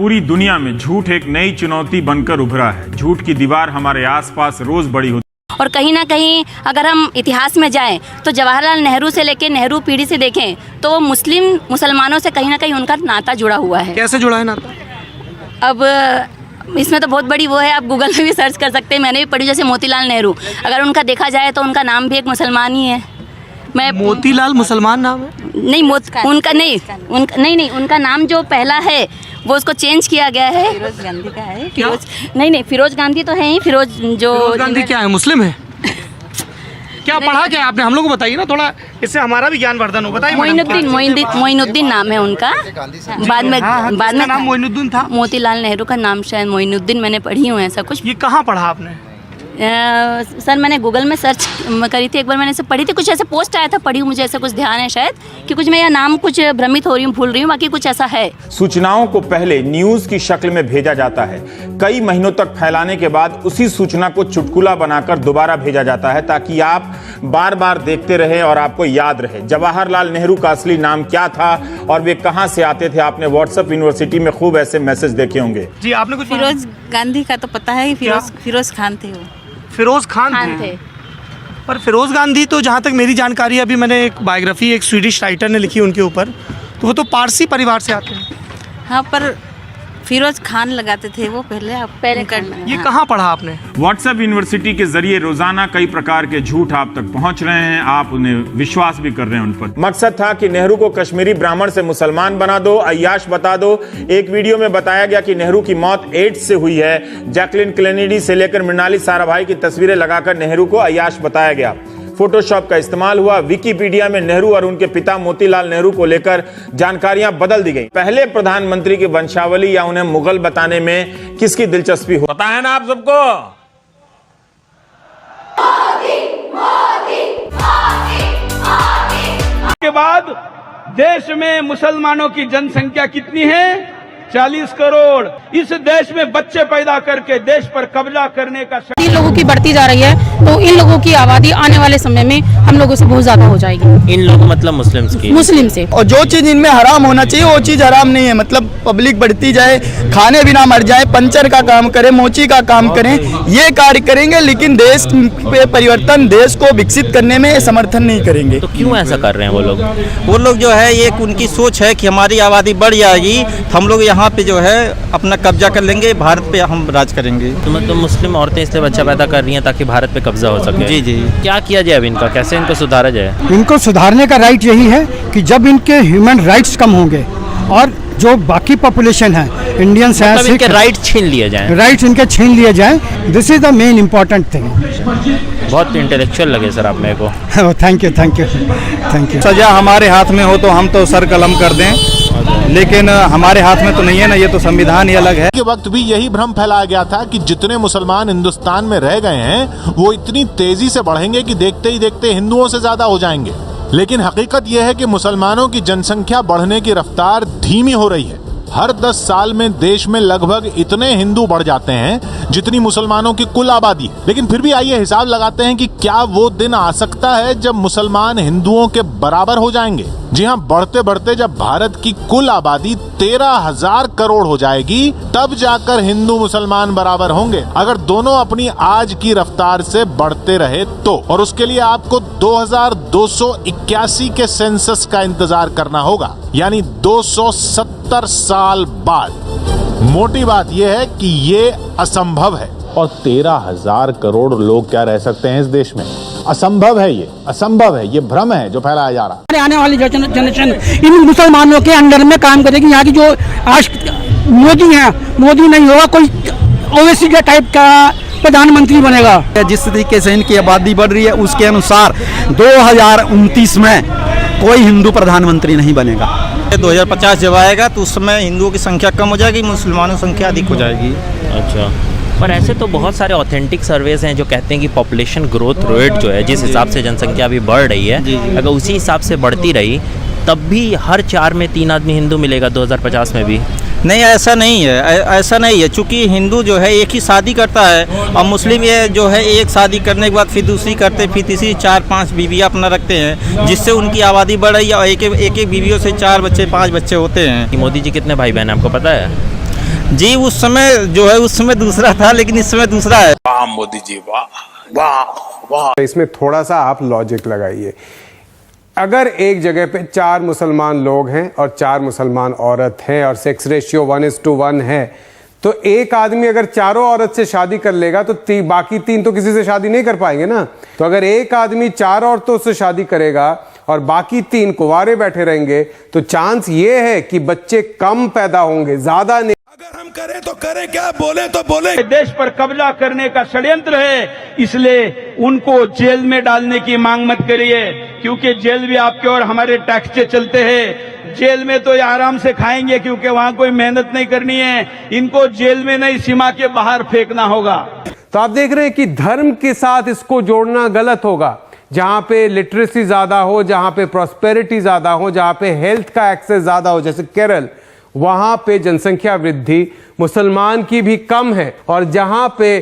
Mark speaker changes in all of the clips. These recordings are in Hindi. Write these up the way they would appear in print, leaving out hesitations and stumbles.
Speaker 1: पूरी दुनिया में झूठ एक नई चुनौती बनकर उभरा है। झूठ की दीवार हमारे आसपास रोज बड़ी होती है।
Speaker 2: और कहीं ना कहीं अगर हम इतिहास में जाएं तो जवाहरलाल नेहरू से लेकर नेहरू पीढ़ी से देखें तो मुसलमानों से कहीं ना कहीं उनका नाता जुड़ा हुआ है।
Speaker 3: कैसे जुड़ा है नाता?
Speaker 2: अब इसमें तो बहुत बड़ी वो है, आप गूगल में भी सर्च कर सकते हैं। मैंने भी पढ़ी, जैसे मोतीलाल नेहरू, अगर उनका देखा जाए तो उनका नाम भी एक मुसलमान ही है।
Speaker 3: मोतीलाल मुसलमान नाम है?
Speaker 2: नहीं, उनका नाम जो पहला है वो उसको चेंज किया गया है। फिरोज गांधी का है। फिरोज गांधी तो है ही। फिरोज
Speaker 3: गांधी क्या है, मुस्लिम है? क्या पढ़ा क्या आपने, हम लोग को बताइए ना थोड़ा, इससे हमारा भी ज्ञान वर्धन हो। बताइए।
Speaker 2: मोइनुद्दीन नाम है उनका। बाद में
Speaker 3: नाम मोइनुद्दीन था।
Speaker 2: मोतीलाल नेहरू का नाम शायद मोइनुद्दीन, मैंने पढ़ी हूँ ऐसा कुछ।
Speaker 3: ये कहाँ पढ़ा आपने?
Speaker 2: सर मैंने गूगल में सर्च करी थी, एक बार मैंने इसे पढ़ी थी, कुछ ऐसे पोस्ट आया था, पढ़ी हूँ, मुझे ऐसा कुछ ध्यान है शायद कि कुछ मैं यह नाम कुछ भ्रमित हो रही हूँ, भूल रही हूँ, बाकी कुछ ऐसा है।
Speaker 1: सूचनाओं को पहले न्यूज की शक्ल में भेजा जाता है, कई महीनों तक फैलाने के बाद उसी सूचना को चुटकुला बनाकर दोबारा भेजा जाता है ताकि आप बार बार देखते रहे और आपको याद रहे। जवाहरलाल नेहरू का असली नाम क्या था और वे कहां से आते थे? आपने व्हाट्सएप यूनिवर्सिटी में खूब ऐसे मैसेज देखे होंगे।
Speaker 3: जी, आपने कुछ?
Speaker 4: फिरोज गांधी का तो पता है, फिरोज खान थे वो।
Speaker 3: फिरोज खान थे। पर फिरोज गांधी तो जहाँ तक मेरी जानकारी है, अभी मैंने एक बायोग्राफी एक स्वीडिश राइटर ने लिखी उनके ऊपर, तो वो तो पारसी परिवार से आते हैं।
Speaker 4: हाँ, पर फिरोज खान लगाते थे वो पहले
Speaker 3: ये कहाँ पढ़ा आपने?
Speaker 1: व्हाट्सएप यूनिवर्सिटी के जरिए रोजाना कई प्रकार के झूठ आप तक पहुंच रहे हैं, आप उन्हें विश्वास भी कर रहे हैं उन पर। मकसद था कि नेहरू को कश्मीरी ब्राह्मण से मुसलमान बना दो, अय्याश बता दो। एक वीडियो में बताया गया कि नेहरू की मौत एड्स से हुई है। जैकलिन केनेडी से लेकर मृणाली साराभाई की तस्वीरें लगाकर नेहरू को अय्याश बताया गया। फोटोशॉप का इस्तेमाल हुआ। विकिपीडिया में नेहरू और उनके पिता मोतीलाल नेहरू को लेकर जानकारियां बदल दी गई। पहले प्रधानमंत्री की वंशावली या उन्हें मुगल बताने में किसकी दिलचस्पी हो? पता है ना आप सबको?
Speaker 5: के बाद देश में मुसलमानों की जनसंख्या कितनी है? 40 करोड़। इस देश में बच्चे पैदा करके देश पर कब्जा करने का
Speaker 6: इन लोगों की बढ़ती जा रही है, तो इन लोगों की आबादी आने वाले समय में हम लोगों से बहुत ज्यादा हो जाएगी।
Speaker 7: इन लोगों मतलब मुस्लिम से।
Speaker 8: और जो चीज इनमें हराम होना चाहिए वो चीज हराम नहीं है। मतलब पब्लिक बढ़ती जाए, खाने बिना मर जाए, पंचर का काम करें, मोची का काम करें, ये कार्य करेंगे, लेकिन देश पे परिवर्तन, देश को विकसित करने में समर्थन नहीं करेंगे।
Speaker 7: तो क्यों ऐसा कर रहे हैं वो लोग?
Speaker 9: वो लोग जो है, एक उनकी सोच है कि हमारी आबादी बढ़ जाएगी, हम लोग यहाँ पे जो है अपना कब्जा कर लेंगे, भारत पे हम राज करेंगे।
Speaker 7: तो मतलब मुस्लिम औरतें इसलिए बच्चा पैदा कर रही हैं ताकि भारत पे कब्जा हो सके।
Speaker 9: जी जी।
Speaker 7: क्या किया जाए अब इनका, कैसे इनको सुधारा जाए?
Speaker 10: इनको सुधारने का राइट यही है कि जब इनके ह्यूमन राइट्स कम होंगे और जो बाकी पॉपुलेशन है, इंडियंस हैं,
Speaker 7: इनके राइट छीन लिए जाएं।
Speaker 10: राइट्स इनके छीन लिए जाएं। This is the main important thing.
Speaker 7: बहुत इंटेलेक्चुअल लगे सर आप मेरे को।
Speaker 10: Thank you.
Speaker 8: सजा हमारे हाथ में हो तो हम तो सर कलम कर दें, लेकिन हमारे हाथ में तो नहीं है ना, ये तो संविधान ही अलग है।
Speaker 11: के वक्त भी यही भ्रम फैलाया गया था कि जितने मुसलमान हिंदुस्तान में रह गए हैं वो इतनी तेजी से बढ़ेंगे कि देखते ही देखते हिंदुओं से ज्यादा हो जाएंगे। लेकिन हकीकत यह है कि मुसलमानों की जनसंख्या बढ़ने की रफ्तार धीमी हो रही है। हर 10 साल में देश में लगभग इतने हिंदू बढ़ जाते हैं जितनी मुसलमानों की कुल आबादी है। लेकिन फिर भी आइए हिसाब लगाते हैं कि क्या वो दिन आ सकता है जब मुसलमान हिंदुओं के बराबर हो जाएंगे। जी हाँ, बढ़ते बढ़ते जब भारत की कुल आबादी 13,000 करोड़ हो जाएगी, तब जाकर हिंदू मुसलमान बराबर होंगे, अगर दोनों अपनी आज की रफ्तार से बढ़ते रहे तो। और उसके लिए आपको 2281 के सेंसस का इंतजार करना होगा, यानी 270 साल बाद। मोटी बात यह है कि ये असंभव है। और 13,000 करोड़ लोग क्या रह सकते हैं इस देश में? असंभव है, ये असंभव है, ये भ्रम है जो फैलाया जा रहा है।
Speaker 6: आने वाली जनरेशन इन मुसलमानों के अंडर में काम करेगी। यहाँ की जो आज मोदी है, मोदी नहीं होगा, कोई ओवैसी के टाइप का प्रधानमंत्री बनेगा।
Speaker 8: जिस तरीके से इनकी आबादी बढ़ रही है उसके अनुसार 2029 में कोई हिंदू प्रधानमंत्री नहीं बनेगा।
Speaker 9: 2050 जब आएगा तो उस समय हिंदुओं की संख्या कम हो जाएगी, मुसलमानों की संख्या अधिक हो जाएगी।
Speaker 7: अच्छा, पर ऐसे तो बहुत सारे ऑथेंटिक सर्वेज हैं जो कहते हैं कि पॉपुलेशन ग्रोथ रेट जो है, जिस हिसाब से जनसंख्या अभी बढ़ रही है, अगर उसी हिसाब से बढ़ती रही तब भी हर 4 में 3 आदमी हिंदू मिलेगा 2050 में भी।
Speaker 9: नहीं, ऐसा नहीं है, ऐसा नहीं है। चूंकि हिंदू जो है एक ही शादी करता है और मुस्लिम ये जो है एक शादी करने के बाद फिर दूसरी करते, फिर तीसरी 4-5 बीवियाँ अपना रखते हैं, जिससे उनकी आबादी बढ़ रही है और एक एक बीवियों से 4 बच्चे 5 बच्चे होते हैं।
Speaker 7: मोदी जी कितने भाई बहन आपको पता है?
Speaker 9: जी उस समय जो है उस समय दूसरा था, लेकिन इस समय दूसरा है।
Speaker 12: वाह मोदी जी, वाह वाह वाह।
Speaker 13: इसमें थोड़ा सा आप लॉजिक लगाइए। अगर एक जगह पे 4 मुसलमान लोग हैं और 4 मुसलमान औरत हैं और सेक्स रेशियो 1:1 है, तो एक आदमी अगर चारों औरत से शादी कर लेगा तो बाकी 3 तो किसी से शादी नहीं कर पाएंगे ना। तो अगर एक आदमी 4 औरतों से शादी करेगा और बाकी 3 कुंवारे बैठे रहेंगे तो चांस ये है कि बच्चे कम पैदा होंगे, ज्यादा नहीं।
Speaker 12: अगर हम करें तो करें क्या, बोले तो बोले।
Speaker 5: देश पर कब्जा करने का षड्यंत्र है, इसलिए उनको जेल में डालने की मांग मत करिए, क्योंकि जेल भी आपके और हमारे टैक्स से चलते हैं। जेल में तो ये आराम से खाएंगे क्योंकि वहां कोई मेहनत नहीं करनी है। इनको जेल में नहीं, सीमा के बाहर फेंकना होगा।
Speaker 13: तो आप देख रहे हैं कि धर्म के साथ इसको जोड़ना गलत होगा। जहां पे लिटरेसी ज्यादा हो, जहां पे प्रॉस्पेरिटी ज्यादा हो, जहां पे हेल्थ का एक्सेस ज्यादा हो, जैसे केरल, वहां पे जनसंख्या वृद्धि मुसलमान की भी कम है। और जहां पे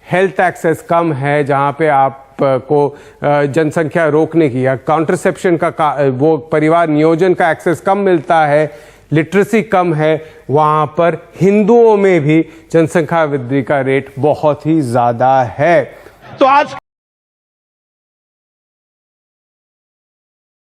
Speaker 13: हेल्थ एक्सेस कम है, जहां पे आपको जनसंख्या रोकने की या काउंटरसेप्शन का वो परिवार नियोजन का एक्सेस कम मिलता है, लिटरेसी कम है, वहां पर हिंदुओं में भी जनसंख्या वृद्धि का रेट बहुत ही ज्यादा है।
Speaker 5: तो आज